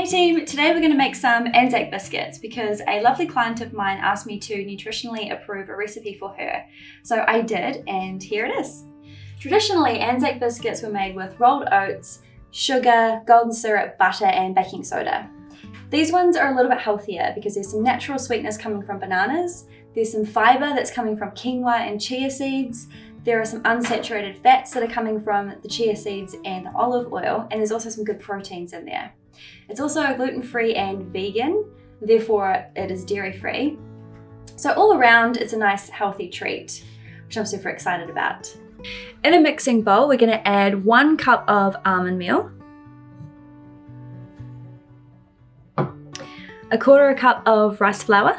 Hey team, today we're going to make some ANZAC biscuits because a lovely client of mine asked me to nutritionally approve a recipe for her. So I did, and here it is. Traditionally, ANZAC biscuits were made with rolled oats, sugar, golden syrup, butter, and baking soda. These ones are a little bit healthier because there's some natural sweetness coming from bananas, there's some fiber that's coming from quinoa and chia seeds, there are some unsaturated fats that are coming from the chia seeds and the olive oil, and there's also some good proteins in there. It's also gluten-free and vegan, therefore it is dairy-free. So all around, it's a nice healthy treat, which I'm super excited about. In a mixing bowl, we're going to add 1 cup of almond meal, 1/4 cup of rice flour,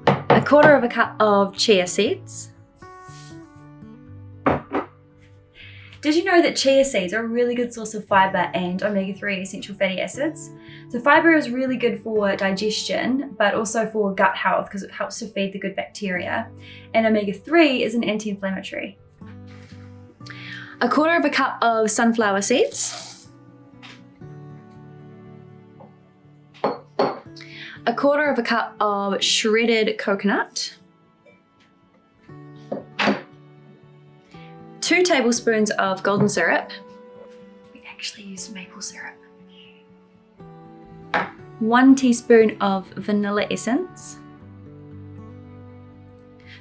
1/4 cup of chia seeds. Did you know that chia seeds are a really good source of fiber and omega-3 essential fatty acids? So fiber is really good for digestion, but also for gut health because it helps to feed the good bacteria. And omega-3 is an anti-inflammatory. 1/4 cup of sunflower seeds. 1/4 cup of shredded coconut. 2 tablespoons of golden syrup. We actually used maple syrup. 1 teaspoon of vanilla essence.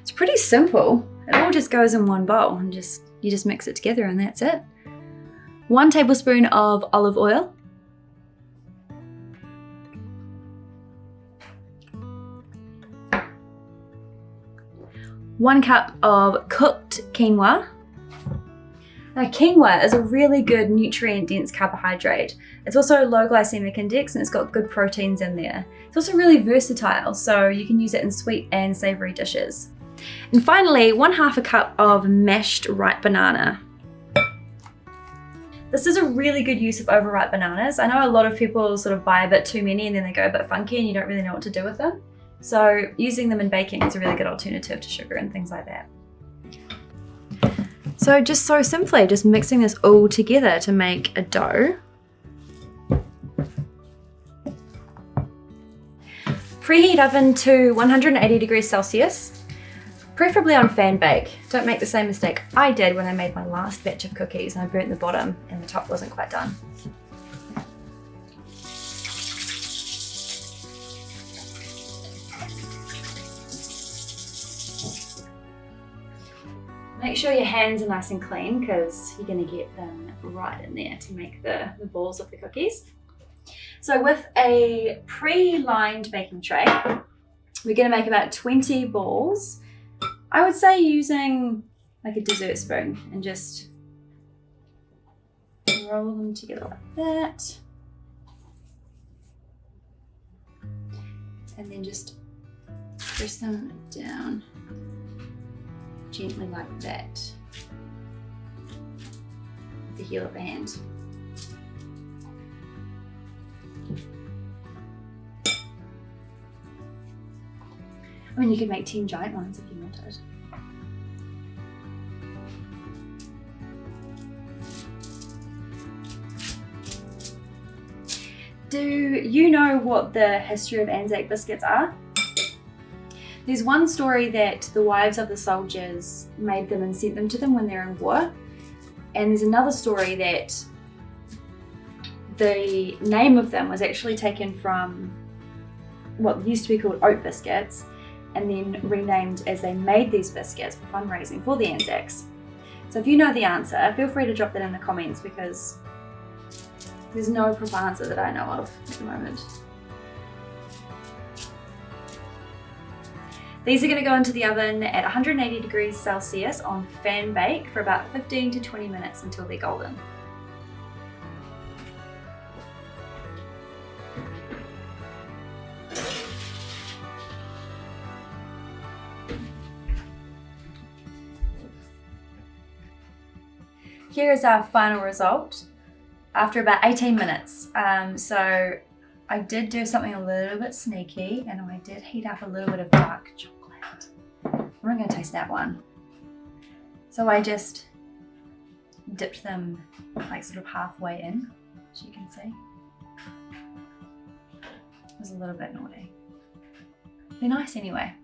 It's pretty simple. It all just goes in one bowl and you just mix it together and that's it. 1 tablespoon of olive oil. 1 cup of cooked quinoa. Now quinoa is a really good nutrient-dense carbohydrate. It's also low glycemic index and it's got good proteins in there. It's also really versatile, so you can use it in sweet and savory dishes. And finally, 1/2 cup of mashed ripe banana. This is a really good use of overripe bananas. I know a lot of people sort of buy a bit too many and then they go a bit funky and you don't really know what to do with them. So using them in baking is a really good alternative to sugar and things like that. So just so simply, just mixing this all together to make a dough. Preheat oven to 180 degrees Celsius, preferably on fan bake. Don't make the same mistake I did when I made my last batch of cookies and I burnt the bottom and the top wasn't quite done. Make sure your hands are nice and clean because you're going to get them right in there to make the balls of the cookies. So with a pre-lined baking tray, we're going to make about 20 balls. I would say using like a dessert spoon and just roll them together like that. And then just press them down. Gently like that, with the heel of the hand. I mean, you could make 10 giant ones if you wanted. Do you know what the history of ANZAC biscuits are? There's one story that the wives of the soldiers made them and sent them to them when they're in war. And there's another story that the name of them was actually taken from what used to be called oat biscuits and then renamed as they made these biscuits for fundraising for the ANZACs. So if you know the answer, feel free to drop that in the comments because there's no proper answer that I know of at the moment. These are going to go into the oven at 180 degrees Celsius on fan bake for about 15 to 20 minutes until they're golden. Here is our final result after about 18 minutes. So I did do something a little bit sneaky and I did heat up a little bit of dark chocolate. I'm not going to taste that one. So I just dipped them like sort of halfway in, as you can see. It was a little bit naughty. They're nice anyway.